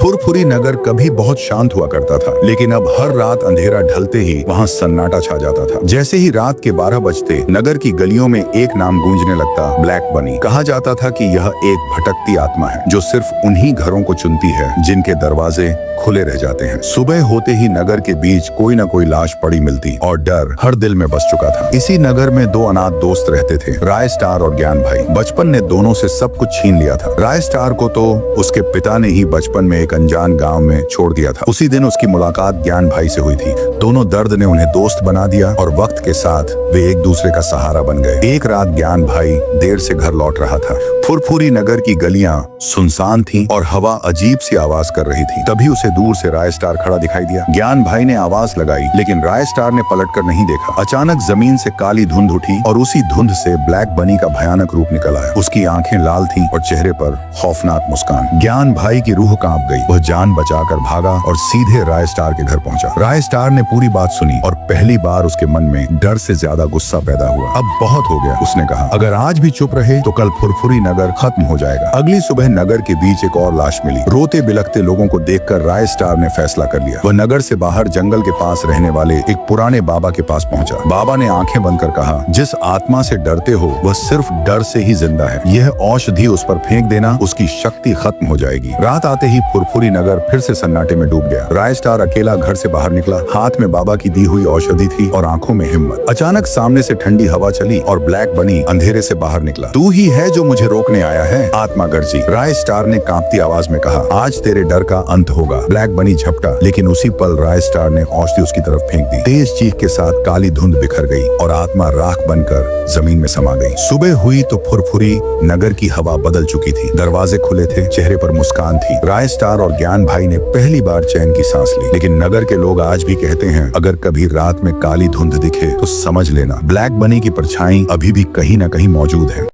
फुरफुरी नगर कभी बहुत शांत हुआ करता था, लेकिन अब हर रात अंधेरा ढलते ही वहाँ सन्नाटा छा जाता था। जैसे ही रात के 12 बजते नगर की गलियों में एक नाम गूंजने लगता, ब्लैक बनी। कहा जाता था कि यह एक भटकती आत्मा है जो सिर्फ उन्हीं घरों को चुनती है जिनके दरवाजे खुले रह जाते हैं। सुबह होते ही नगर के बीच कोई न कोई लाश पड़ी मिलती और डर हर दिल में बस चुका था। इसी नगर में दो अनाथ दोस्त रहते थे, राय स्टार और ज्ञान भाई। बचपन ने दोनों से सब कुछ छीन लिया था। राय स्टार को तो उसके पिता ने ही बचपन में एक अनजान गांव में छोड़ दिया था। उसी दिन उसकी मुलाकात ज्ञान भाई से हुई थी। दोनों दर्द ने उन्हें दोस्त बना दिया और वक्त के साथ वे एक दूसरे का सहारा बन गए। एक रात ज्ञान भाई देर से घर लौट रहा था। फुरफुरी नगर की गलियां सुनसान थीं और हवा अजीब सी आवाज कर रही थी। तभी उसे दूर से राय स्टार खड़ा दिखाई दिया। ज्ञान भाई ने आवाज लगाई, लेकिन राय स्टार ने पलटकर नहीं देखा। अचानक जमीन से काली धुंध उठी और उसी धुंध से ब्लैक बनी का भयानक रूप निकल आया। उसकी आंखें लाल थीं और चेहरे पर खौफनाक मुस्कान। ज्ञान भाई की रूह कांप गई। वह जान बचाकर भागा और सीधे राय स्टार के घर पहुंचा। राय स्टार ने पूरी बात सुनी और पहली बार उसके मन में डर से ज्यादा गुस्सा पैदा हुआ। अब बहुत हो गया, उसने कहा। अगर आज भी चुप रहे तो कल फुरफुरी नगर खत्म हो जाएगा। अगली सुबह नगर के बीच एक और लाश मिली। रोते बिलखते लोगों को देखकर राय स्टार ने फैसला कर लिया। वह नगर से बाहर जंगल के पास रहने वाले एक पुराने बाबा के पास पहुंचा। बाबा ने आंखें बंद कर कहा, जिस आत्मा से डरते हो वह सिर्फ डर से ही जिंदा है। यह औषधि उस पर फेंक देना, उसकी शक्ति खत्म हो जाएगी। रात आते ही फुरफुरी नगर फिर से सन्नाटे में डूब गया। राय स्टार अकेला घर से बाहर निकला। हाथ में बाबा की दी हुई औषधि थी और आंखों में हिम्मत। अचानक सामने से ठंडी हवा चली और ब्लैक बनी अंधेरे से बाहर निकला। तू ही है जो मुझे रोकने आया है, आत्मा गर्जी। राय स्टार ने कांपती आवाज में कहा, आज तेरे डर का अंत होगा। ब्लैक बनी झपटा, लेकिन उसी पल राय स्टार ने औषधि उसकी तरफ फेंक दी। तेज चीख के साथ काली धुंध बिखर गई और आत्मा राख बनकर जमीन में समा गई। सुबह हुई तो फुरफुरी नगर की हवा बदल चुकी थी। दरवाजे खुले थे, चेहरे पर मुस्कान थी। राय स्टार और ज्ञान भाई ने पहली बार चैन की सांस ली। लेकिन नगर के लोग आज भी कहते हैं, अगर कभी रात में काली धुंध दिखे तो समझ लेना ब्लैक बनी की परछाई अभी भी कहीं न कहीं मौजूद है।